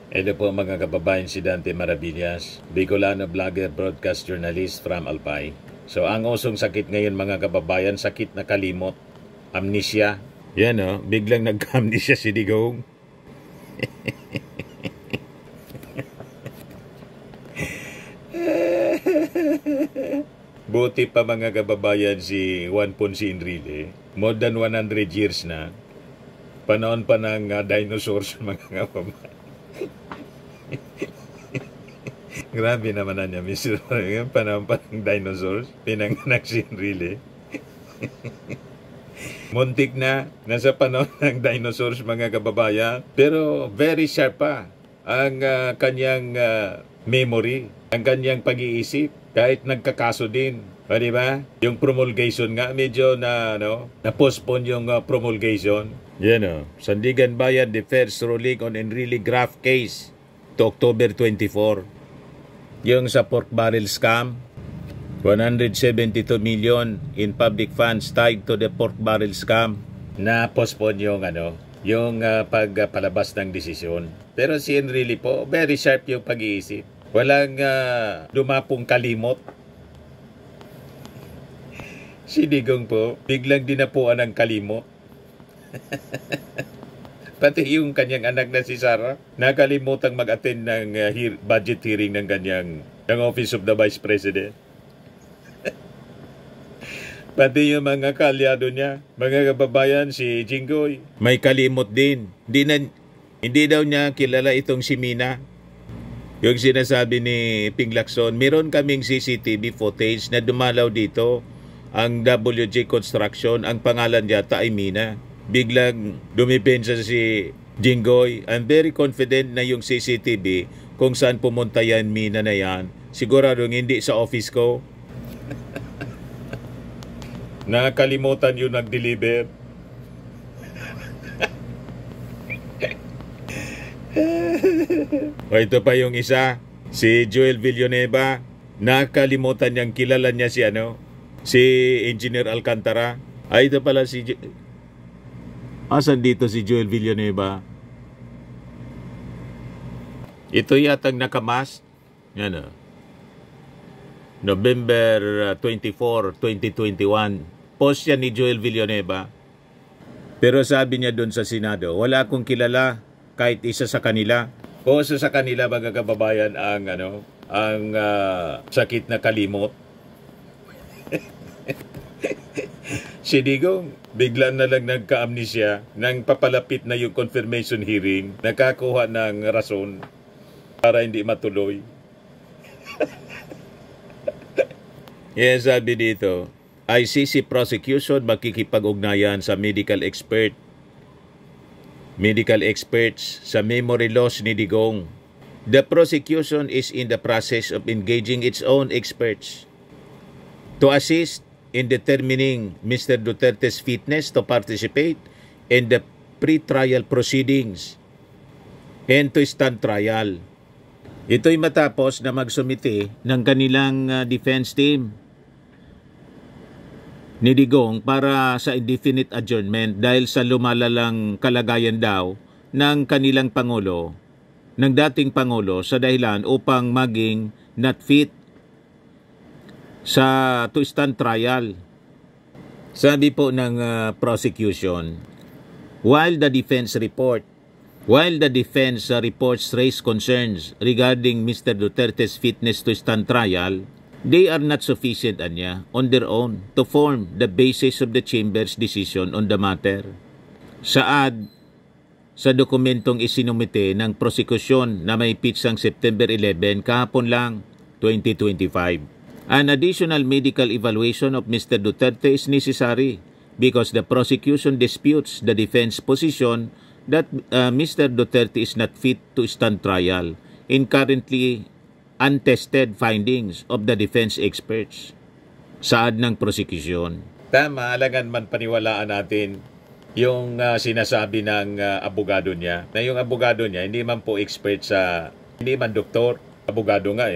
Hello po mga kababayan, si Dante Maravillas, Bicolano vlogger, broadcast journalist from Alpay. So ang usong sakit ngayon mga kababayan, sakit na kalimot, amnesia. Yan o, biglang nagka-amnesia si Digong. Buti pa mga kababayan si Juan Ponce Enrile, more than 100 years na. Panahon pa ng dinosaurs mga kababayan. Grabe naman na niya, Mr. Panahon pa ng dinosaurs, pinanganak si Enrile. Muntik na, nasa panahon ng dinosaurs mga kababayan, pero very sharp pa ang kanyang memory, ang kanyang pag-iisip, kahit nagkakaso din. Di ba? Yung promulgation nga, medyo na-postpone yung promulgation. Sandigan Bayan defers ruling on Enrile graft case to October 24. Yung sa pork barrel scam, 172 million in public funds tied to the pork barrel scam. Na-postpone yung pagpalabas ng desisyon. Pero si Enrile po, very sharp yung pag-iisip. Walang lumapong kalimot. Si Digong po, biglang dinapuan ng kalimot. Pati yung kanyang anak na si Sara, nakalimutang mag-attend ng budget hearing ng Office of the Vice President. Pati yung mga kalyado niya, mga kababayan, si Jinggoy, may kalimot din. Hindi daw niya kilala itong si Mina. Yung sinasabi ni Ping Lacson, meron kaming CCTV footage na dumalaw dito. Ang WJ Construction, ang pangalan yata ay Mina. Biglang dumipensa si Jinggoy. I'm very confident na yung CCTV kung saan pumunta yan, Mina na yan. Siguradong hindi sa office ko. Nakalimutan yung nag-deliver. O ito pa yung isa, si Joel Villanueva. Nakalimutan niyang kilala niya si Engineer Alcantara. Ay, ito pala si... Asan dito si Joel Villanueva? Ito yatang nakamas. Yan November 24, 2021. Post yan ni Joel Villanueva. Pero sabi niya doon sa Senado, wala akong kilala kahit isa sa kanila. O sa kanila mga kababayan ang sakit na kalimot. Si Digong, bigla na lang nagka-amnesia nang papalapit na yung confirmation hearing, nakakuha ng rason para hindi matuloy. Yes, sabi dito, ICC prosecution makikipag-ugnayan sa medical experts sa memory loss ni Digong. The prosecution is in the process of engaging its own experts to assist in determining Mr. Duterte's fitness to participate in the pre-trial proceedings and to stand trial. Ito'y matapos na magsumite ng kanilang defense team ni Digong para sa indefinite adjournment dahil sa lumalalang kalagayan daw ng kanilang Pangulo, ng dating Pangulo, sa dahilan upang maging not fit sa to stand trial. Sabi po ng prosecution, while the defense reports raise concerns regarding Mr. Duterte's fitness to stand trial, they are not sufficient on their own to form the basis of the chamber's decision on the matter. Saad sa dokumentong isinumite ng prosekusyon na may pitsang September 11 kahapon lang, 2025. An additional medical evaluation of Mr. Duterte is necessary because the prosecution disputes the defense position that Mr. Duterte is not fit to stand trial in currently untested findings of the defense experts. Saad ng prosecution. Tama, alangan man paniwalaan natin yung sinasabi ng abogado niya. Na yung abogado niya, hindi man po expert hindi man doktor, abogado nga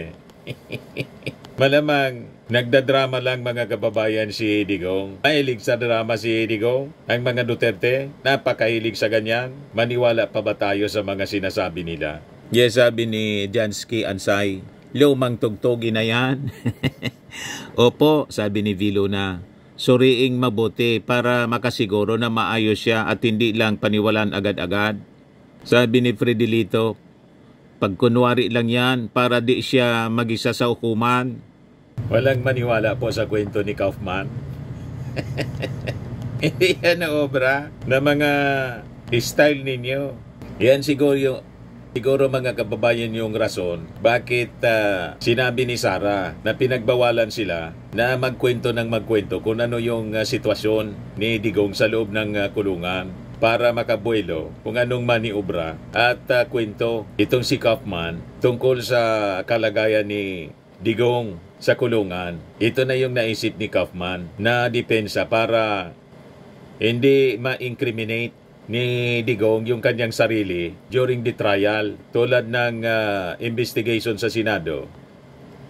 Malamang nagdadrama lang mga kababayan si Digong. Mahilig sa drama si Digong. Ang mga Duterte, napakahilig sa ganyan. Maniwala pa ba tayo sa mga sinasabi nila? Yes, sabi ni Jansky Ansay, lumang tugtugi na yan. Opo, sabi ni Viluna, suriing mabuti para makasiguro na maayos siya at hindi lang paniwalan agad-agad. Sabi ni Fredelito, pagkunwari lang yan para di siya mag-isa sa hukuman. Walang maniwala po sa kwento ni Kaufman. Hindi yan na obra na mga style ninyo. Yan siguro mga kababayan yung rason bakit sinabi ni Sara na pinagbawalan sila na magkwento ng magkwento kung ano yung sitwasyon ni Digong sa loob ng kulungan para makabuelo kung anong maniobra at kwento itong si Kaufman tungkol sa kalagayan ni Digong sa kulungan. Ito na yung naisip ni Kaufman na depensa para hindi ma-incriminate ni Digong yung kanyang sarili during the trial tulad ng investigation sa Senado,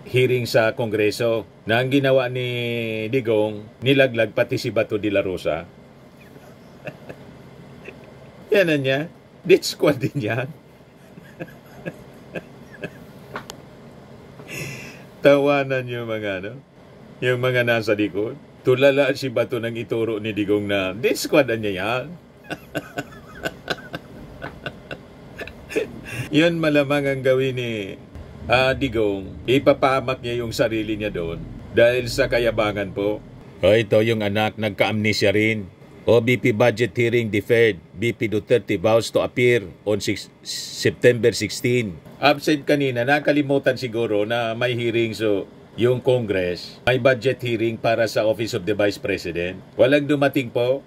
hearing sa Kongreso na ang ginawa ni Digong, nilaglag pati si Bato de la Rosa. Yan na niya. Death squad din yan. Tawanan yung mga nasa likod. Tulala si Bato nang ituro ni Digong na death squad niya yan. Yun malamang ang gawin ni Digong. Ipapahamak niya yung sarili niya doon dahil sa kayabangan po. Ito yung anak, nagka-amnesia rin. OBP budget hearing deferred. BP Duterte vows to appear on September 16. Absent kanina, nakalimutan siguro na may hearing yung Congress. May budget hearing para sa Office of the Vice President. Walang dumating po.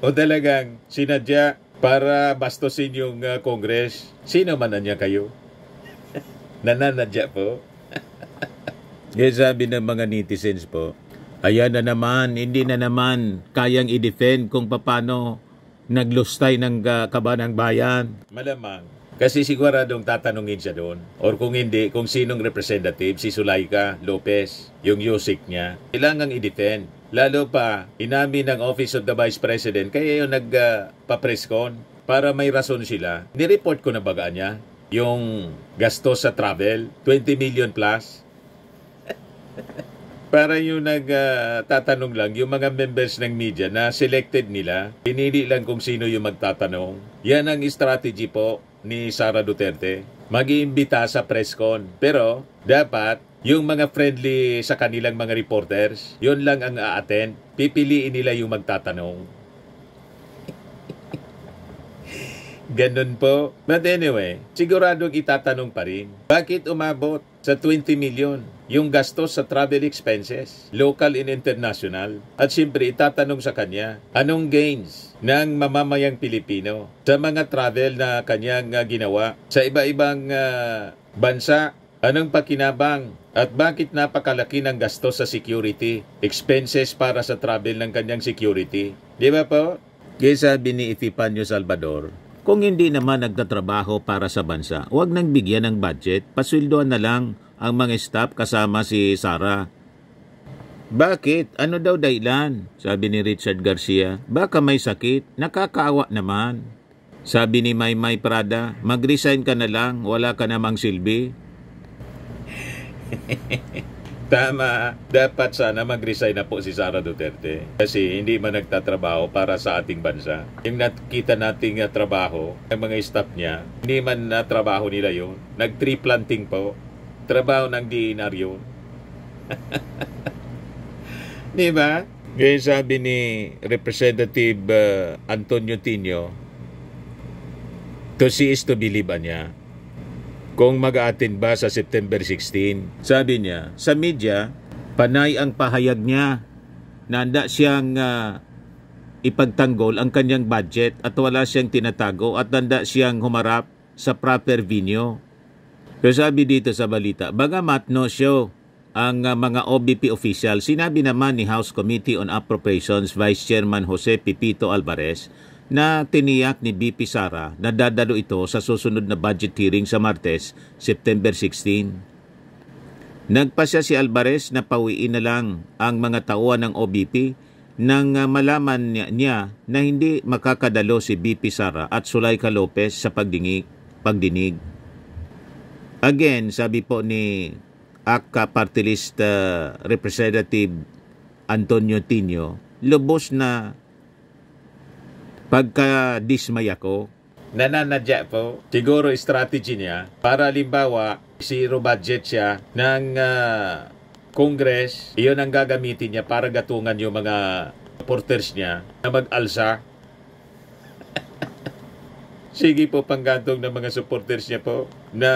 O talagang sinadya para bastusin yung Congress. Sino man niya kayo? Nananadya po. Kaya sabi ng mga netizens po, ayan na naman, hindi na naman kayang i-defend kung paano naglustay ng kabanang bayan. Malamang. Kasi siguradong tatanungin siya doon. Or kung hindi, kung sinong representative, si Sulaika Lopez, yung yusik niya, kailangang i-defend. Lalo pa, inamin ng Office of the Vice President, kaya yung nagpa-press con para may rason sila. Nireport ko na baga niya yung gastos sa travel, 20 million plus. Para yung nagtatanong lang, yung mga members ng media na selected nila, pinili lang kung sino yung magtatanong. Yan ang strategy po ni Sara Duterte. Mag-iimbita sa press con. Pero dapat yung mga friendly sa kanilang mga reporters, yun lang ang a-attend. Pipiliin nila yung magtatanong. Ganun po. But anyway, siguradong itatanong pa rin. Bakit umabot sa 20 million yung gastos sa travel expenses, local and international? At siyempre, itatanong sa kanya, anong gains ng mamamayang Pilipino sa mga travel na kanyang ginawa sa iba-ibang bansa? Anong pakinabang at bakit napakalaki ng gastos sa security, expenses para sa travel ng kanyang security? Di ba po? Kaya sabi ni Epifanio Salvador, kung hindi naman nagtatrabaho para sa bansa, huwag nang bigyan ng budget, pasweldoan na lang ang mga staff kasama si Sara. Bakit? Ano daw dahilan? Sabi ni Richard Garcia, baka may sakit, nakakaawa naman. Sabi ni Maymay Prada, mag-resign ka na lang, wala ka namang silbi. Tama, dapat sana mag-resign na po si Sara Duterte kasi hindi man nagtatrabaho para sa ating bansa. Yung nakita nating trabaho ng mga staff niya, hindi man trabaho nila yun. Nag-tree planting po, trabaho ng DNR yun. Di ba? Kaya sabi ni Representative Antonio Tino, to see is to believe niya. Kung mag-a-attend ba sa September 16. Sabi niya, sa media, panay ang pahayag niya na handa siyang ipagtanggol ang kanyang budget at wala siyang tinatago at handa siyang humarap sa proper venue. Pero sabi dito sa balita, bagamat no show ang mga OBP official, sinabi naman ni House Committee on Appropriations Vice Chairman Jose Pipito Alvarez na tiniyak ni BP Sara na dadalo ito sa susunod na budget hearing sa Martes, September 16. Nagpasya si Alvarez na pawiin na lang ang mga tauhan ng OBP nang malaman niya na hindi makakadalo si BP Sara at Sulaika Lopez sa pagdingig. pagdinig. Again, sabi po ni ACA Party List Representative Antonio Tino, lubos na pagka-dismay ako. Nananadya po, siguro strategy niya para limbawa zero budget siya ng Congress, iyon ang gagamitin niya para gatungan yung mga supporters niya na mag-alsa. Sige po panggantong ng mga supporters niya po na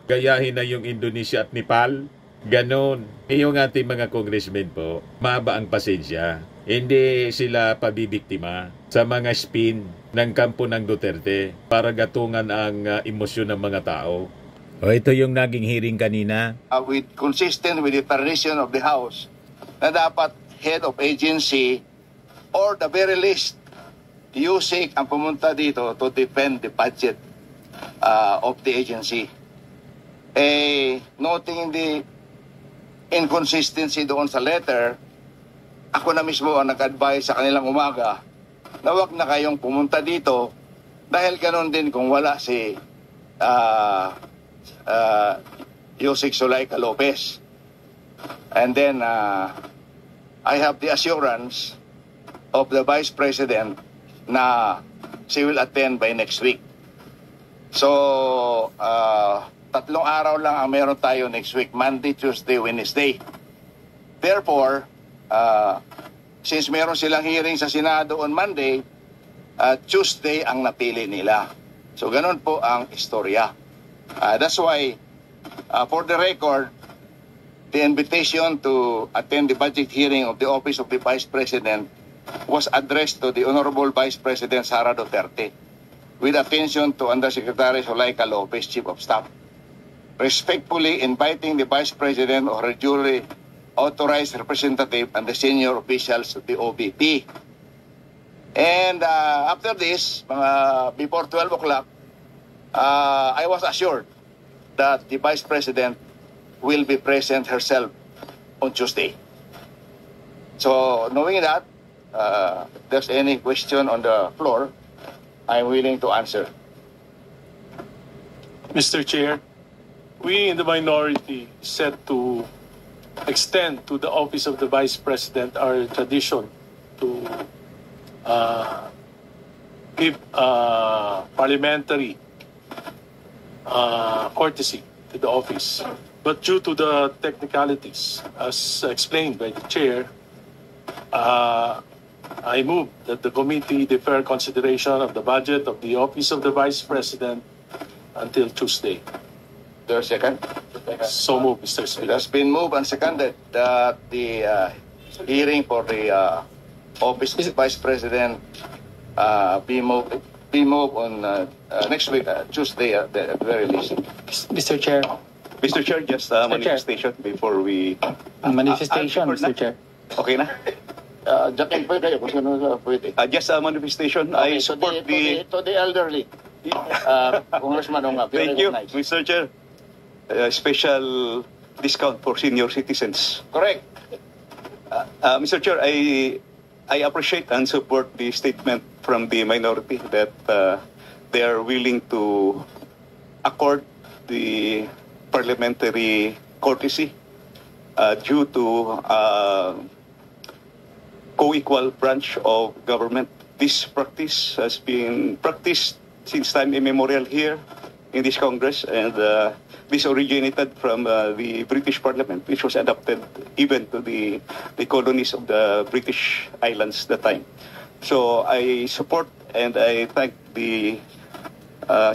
gayahin na yung Indonesia at Nepal. Ganon. Yung ating mga congressmen po, mahaba ang pasensya. Hindi sila pabibiktima sa mga spin ng kampo ng Duterte para gatungan ang emosyon ng mga tao. O ito yung naging hearing kanina. Consistent with the tradition of the House na dapat head of agency or the very least USIC ang pumunta dito to defend the budget of the agency. Noting the inconsistency doon sa letter, ako na mismo ang nag-advise sa kanilang umaga na wag na kayong pumunta dito dahil ganun din kung wala si Yusik Zulaika Lopez. And then I have the assurance of the Vice President na she will attend by next week. So, 3 araw lang ang meron tayo next week, Monday, Tuesday, Wednesday. Therefore, since meron silang hearing sa Senado on Monday, Tuesday ang napili nila. So, ganun po ang istorya. That's why, for the record, the invitation to attend the budget hearing of the Office of the Vice President was addressed to the Honorable Vice President Sara Duterte with attention to Undersecretary Zulaika Lopez, Chief of Staff, respectfully inviting the Vice President or her duly authorized representative and the senior officials of the OVP. And after this, before 12 o'clock, I was assured that the Vice President will be present herself on Tuesday. So, knowing that, if there's any question on the floor, I'm willing to answer. Mr. Chair, we in the minority set to extend to the Office of the Vice President our tradition to give parliamentary courtesy to the office. But due to the technicalities, as explained by the Chair, I move that the committee defer consideration of the budget of the Office of the Vice President until Tuesday. There's a second? So move, Mr. It Speaker. has been moved and seconded that the hearing for the Office of the Vice President be moved on next week, Tuesday at the very least. Mr. Chair. Mr. Chair, just a manifestation before we... Manifestation, Mr. Chair. Okay na? Jack po kayo kung sino pwede. Just a manifestation. I support to the elderly. Congressman Ong, Thank you, Mr. Chair. Special discount for senior citizens. Correct. Mr. Chair, I appreciate and support the statement from the minority that they are willing to accord the parliamentary courtesy due to co-equal branch of government. This practice has been practiced since time immemorial here in this Congress, and this originated from the British Parliament, which was adopted even to the colonies of the British Islands that time. So I support and I thank the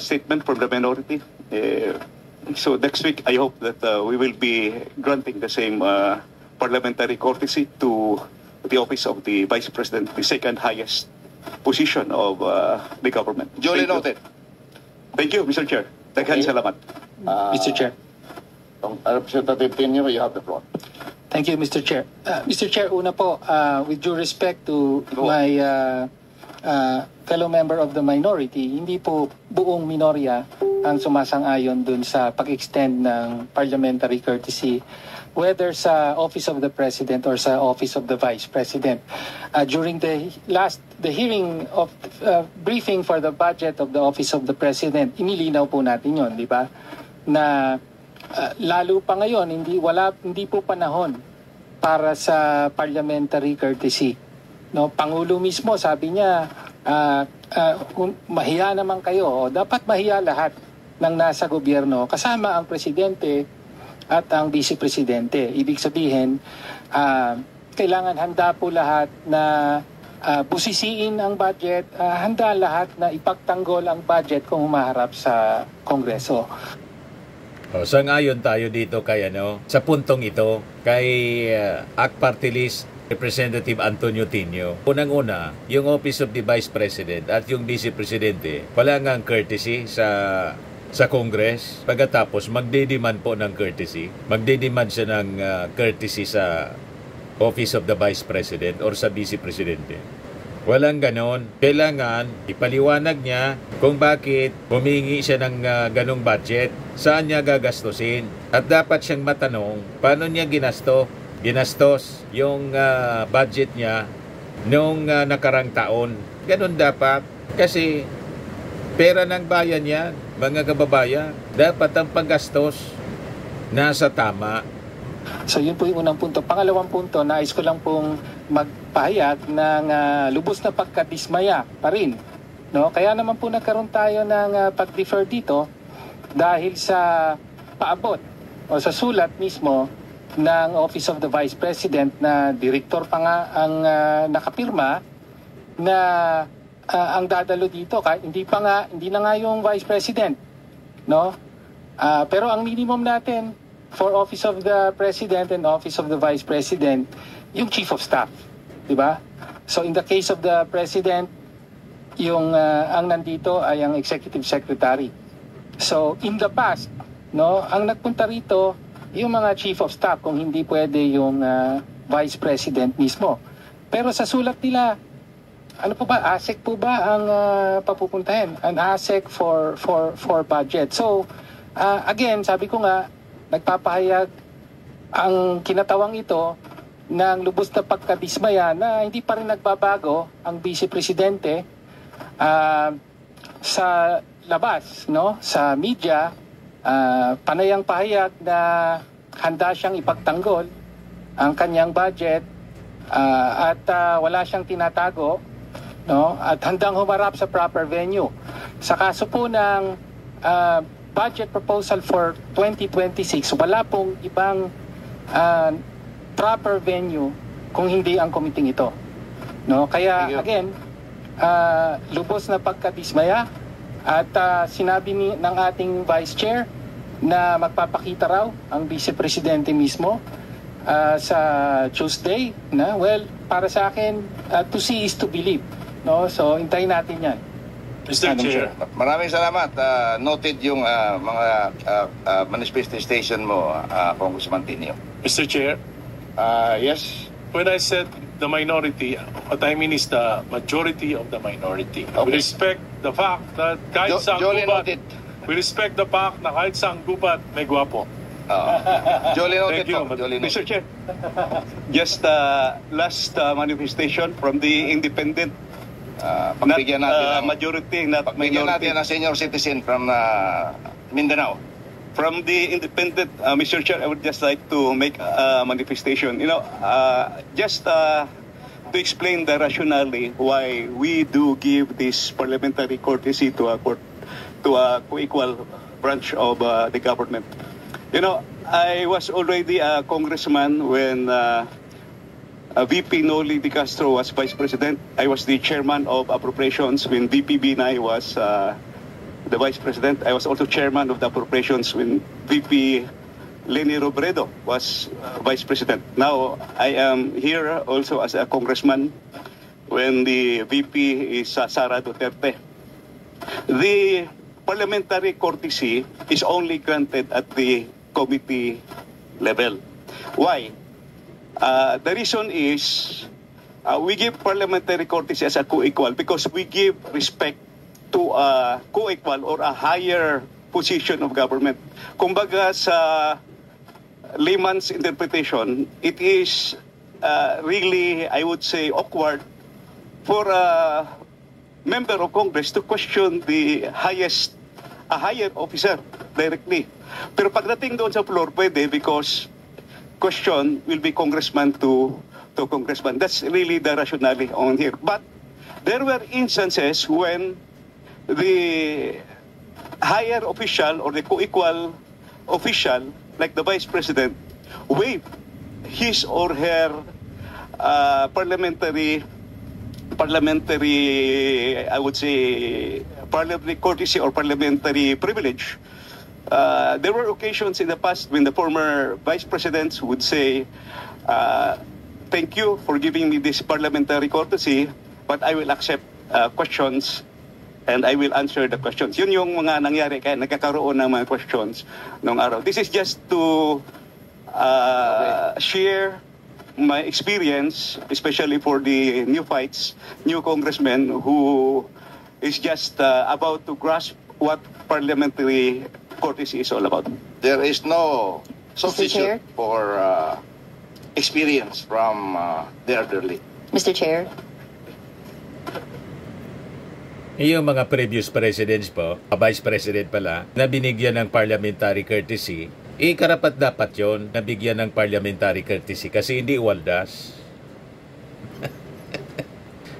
statement from the minority. So next week, I hope that we will be granting the same parliamentary courtesy to the office of the Vice President, the second highest position of the government. Duly noted. Thank you, Mr. Chair. Daghan salamat. Mr. Chair. Representative Tenyo, you have the floor. Thank you, Mr. Chair. Mr. Chair, una po, with due respect to my fellow member of the minority, hindi po buong minorya ang sumasang-ayon dun sa pag-extend ng parliamentary courtesy whether sa Office of the President or sa Office of the Vice President. During the hearing of briefing for the budget of the Office of the President, inilinaw po natin yon, di ba? Na lalo pa ngayon, hindi po panahon para sa parliamentary courtesy. No, Pangulo mismo sabi niya, mahiya naman kayo, dapat mahiya lahat ng nasa gobyerno, kasama ang presidente at ang vice presidente. Ibig sabihin, kailangan handa po lahat na busisiin ang budget, handa lahat na ipagtanggol ang budget kung humaharap sa Kongreso. Sangayon tayo dito kay sa puntong ito kay ACT Party List Representative Antonio Tinio. Unang-una, yung Office of the Vice President at yung Vice Presidente, wala nga ang courtesy sa Congress. Pagkatapos, magdedemand po ng courtesy. Magdedemand siya ng courtesy sa Office of the Vice President or sa Vice Presidente. Walang ganon. Kailangan ipaliwanag niya kung bakit humingi siya ng ganong budget, saan niya gagastusin. At dapat siyang matanong, paano niya ginastos yung budget niya noong nakarang taon. Ganon dapat. Kasi pera ng bayan yan, mga kababayan. Dapat ang paggastos nasa tama. So yun po yung unang punto. Pangalawang punto, nais ko lang pong magpahayag ng lubos na pagkadismaya pa rin. No? Kaya naman po nagkaroon tayo ng pag-defer dito dahil sa paabot o sa sulat mismo ng Office of the Vice President na direktor pa nga ang nakapirma na ang dadalo dito, hindi na nga yung Vice President, no? Pero ang minimum natin for Office of the President and Office of the Vice President, yung Chief of Staff, di ba? So in the case of the President, yung ang nandito ay ang Executive Secretary. So in the past, no, ang nagpunta rito yung mga Chief of Staff, kung hindi pwede yung Vice President mismo. Pero sa sulat nila, ano po ba? ASEC po ba ang papupuntahin? An ASEC for budget. So, again, sabi ko nga, nagpapahayag ang kinatawang ito ng lubos na pagkadismaya na hindi pa rin nagbabago ang Vice Presidente sa labas, no? Sa media, panayang pahayag na handa siyang ipagtanggol ang kanyang budget at wala siyang tinatago, no? At handang humarap sa proper venue. Sa kaso po ng budget proposal for 2026, wala pong ibang proper venue kung hindi ang committee ito, no? Kaya again, lubos na pagkadismaya at sinabi ng ating Vice Chair na magpapakita raw ang Vice Presidente mismo sa Tuesday na, well, para sa akin, to see is to believe, no? So hintayin natin yan. Mr. Chair. Maraming salamat. Noted yung mga manifestation mo, Congressman Tinio. Mr. Chair, Yes. when I said the minority, what I mean is the majority of the minority. Okay. We respect the fact that kahit sa Jolly gubat, noted. we respect the fact na kahit sa gubat may gwapo. Jolly noted Thank you. po. Jolly noted. Mr. Chair, just last manifestation from the independent, Pagbigyan natin majority, not pagbigyan minority. natin ng senior citizen from Mindanao. From the independent, Mr. Chair, I would just like to make a manifestation. Just to explain the rationale why we do give this parliamentary courtesy to a co-equal branch of the government. I was already a congressman when VP Noli De Castro was Vice President. I was the chairman of appropriations when VP Binay was the Vice President. I was also chairman of the appropriations when VP Leni Robredo was Vice President. Now, I am here also as a congressman when the VP is Sara Duterte. The parliamentary courtesy is only granted at the committee level. Why? The reason is we give parliamentary courtesy as a co-equal because we give respect to a co-equal or a higher position of government. Kumbaga sa layman's interpretation, it is really, I would say, awkward for a member of Congress to question a higher officer directly. Pero pagdating doon sa floor, pwede because question will be congressman to congressman. That's really the rationale on here. But there were instances when the higher official or the co-equal official, like the Vice President, waived his or her parliamentary, I would say, parliamentary courtesy or parliamentary privilege. There were occasions in the past when the former vice presidents would say, thank you for giving me this parliamentary courtesy, but I will accept questions and I will answer the questions. Yun yung mga nangyari kaya nagkakaroon ng mga questions nung araw. This is just to share my experience, especially for the new congressmen who is just about to grasp what parliamentary courtesy is all about. There is no Chair? substitute for experience from the elderly. Mr. Chair. Yung mga previous presidents po, vice president pala, na binigyan ng parliamentary courtesy, karapat dapat yon na bigyan ng parliamentary courtesy kasi hindi waldas.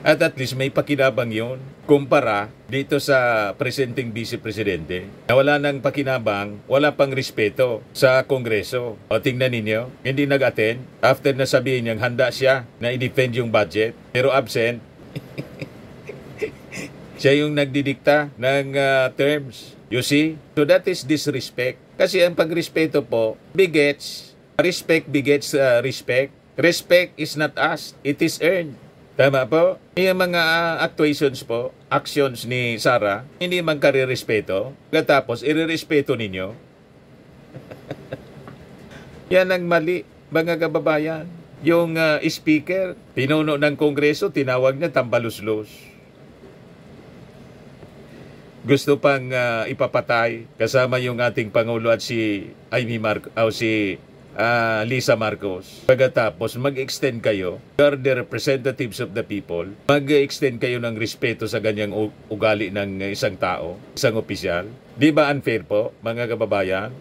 At least may pakinabang yon kumpara dito sa presenting vice presidente na wala nang pakinabang, wala pang respeto sa Kongreso. O tingnan ninyo, hindi nag-attend after na sabihin niyang handa siya na i-defend yung budget pero absent. Siya yung nagdidikta ng terms. You see? So that is disrespect. Kasi ang pagrespeto po begets, respect begets respect. Respect is not asked, it is earned. Tama po? Yung mga actuations po, actions ni Sara, hindi man kare-respeto. Katapos, irerespeto ninyo. Yan ang mali, mga kababayan. Yung speaker, pinuno ng Kongreso, tinawag niya tambaluslos. Gusto pang ipapatay kasama yung ating Pangulo at si Lisa Marcos. Pagkatapos, mag-extend kayo, you are the representatives of the people, mag-extend kayo ng respeto sa ganyang ugali ng isang tao, isang opisyal. Di ba unfair po, mga kababayan?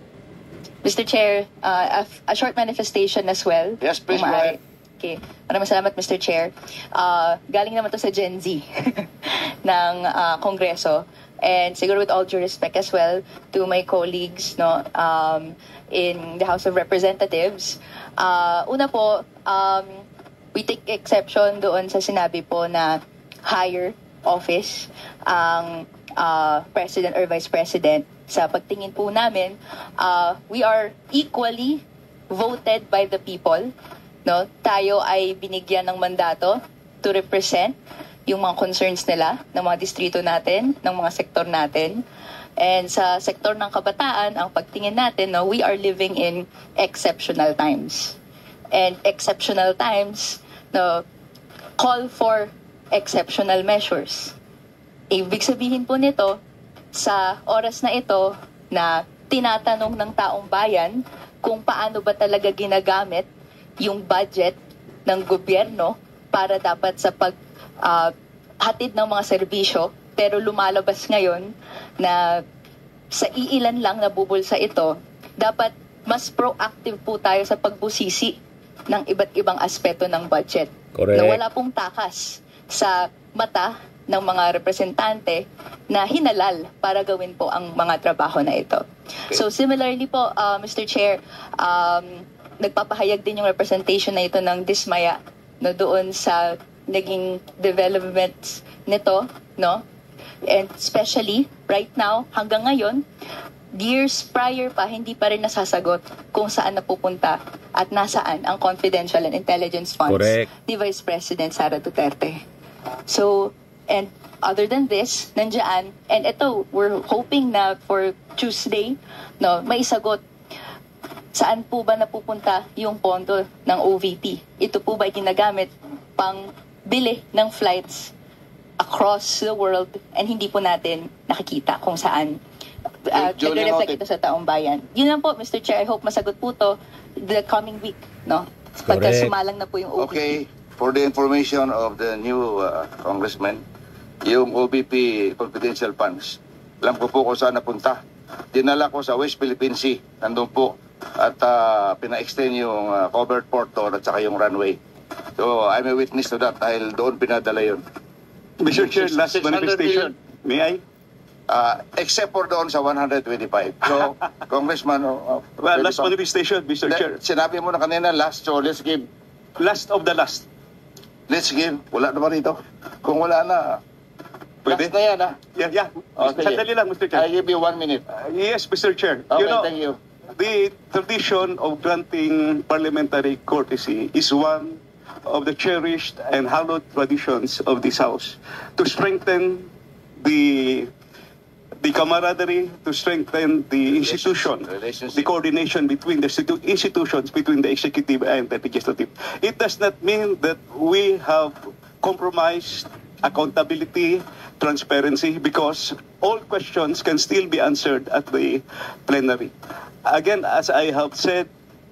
Mr. Chair, a short manifestation as well. Yes, please go ahead. Okay. Maraming salamat, Mr. Chair. Galing naman to sa Gen Z ng Kongreso. And siguro with all due respect as well to my colleagues in the House of Representatives. Una po, we take exception doon sa sinabi po na higher office ang President or Vice President. Sa pagtingin po namin, we are equally voted by the people. No? Tayo ay binigyan ng mandato to represent yung mga concerns nila, ng mga distrito natin, ng mga sektor natin. And sa sektor ng kabataan, ang pagtingin natin, we are living in exceptional times. And exceptional times call for exceptional measures. Ibig sabihin po nito, sa oras na ito na tinatanong ng taong bayan kung paano ba talaga ginagamit yung budget ng gobyerno para dapat sa hatid ng mga serbisyo, pero lumalabas ngayon na sa iilan lang nabubulsa ito, dapat mas proactive po tayo sa pagbusisi ng iba't ibang aspeto ng budget. Correct. Na wala pong takas sa mata ng mga representante na hinalal para gawin po ang mga trabaho na ito. Okay. So similarly po, Mr. Chair, nagpapahayag din yung representation na ito ng dismaya na doon sa naging developments nito, no? And especially, right now, hanggang ngayon, years prior pa, hindi pa rin nasasagot kung saan napupunta at nasaan ang confidential and intelligence funds ni Vice President Sara Duterte. So, and other than this, nandiyan, and ito, we're hoping na for Tuesday, may sagot saan po ba napupunta yung pondo ng OVP. Ito po ba ginagamit pang bili ng flights across the world and hindi po natin nakikita kung saan nagre-reflect ito sa taong bayan. Yun lang po, Mr. Chair. I hope masagot po to the coming week, no? Pagka Correct. sumalang na po yung OBP. Okay, for the information of the new congressman, yung OBP confidential funds, alam ko po kung saan napunta. Dinala ko sa West Philippine Sea, nandun po, at pina-extend yung covered port doon at saka yung runway. So I'm a witness to that dahil doon pinadala yun. Mr. Chair, last 600 manifestation. May I? Except for doon sa 125. So, Congressman... Well, pwede last pa- manifestation, Mr. Chair. Sinabi mo na kanina last, so let's give. Last of the last. Let's give. Wala naman rito. Kung wala na, Pwede? last na yan, ha? Yeah. Okay. Sandali lang, Mr. Chair. I give you 1 minute. Yes, Mr. Chair. Okay, You know, thank you. the tradition of granting parliamentary courtesy is one of the cherished and hallowed traditions of this House to strengthen the camaraderie, to strengthen the institution, Relationship. the coordination between the institutions, between the executive and the legislative. It does not mean that we have compromised accountability, transparency, because all questions can still be answered at the plenary. Again, as I have said,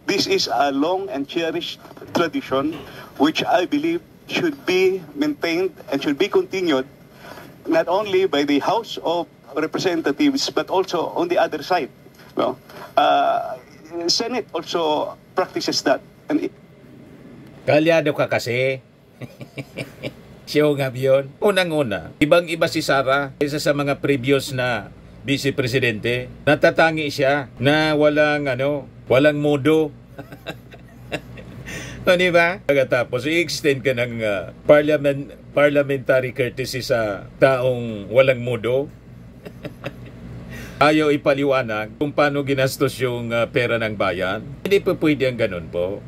this is a long and cherished tradition which I believe should be maintained and should be continued not only by the House of Representatives but also on the other side. Well, Senate also practices that. And Kalyado ka kasi. Siya nga yun. Unang-una, ibang-iba si Sara kaysa sa mga previous na Vice Presidente. Natatangi siya na walang modo. Di ba? Pagkatapos, i-extend ka ng parliamentary courtesy sa taong walang modo. Ayaw ipaliwanag kung paano ginastos yung pera ng bayan. Hindi po pwede ang ganun po.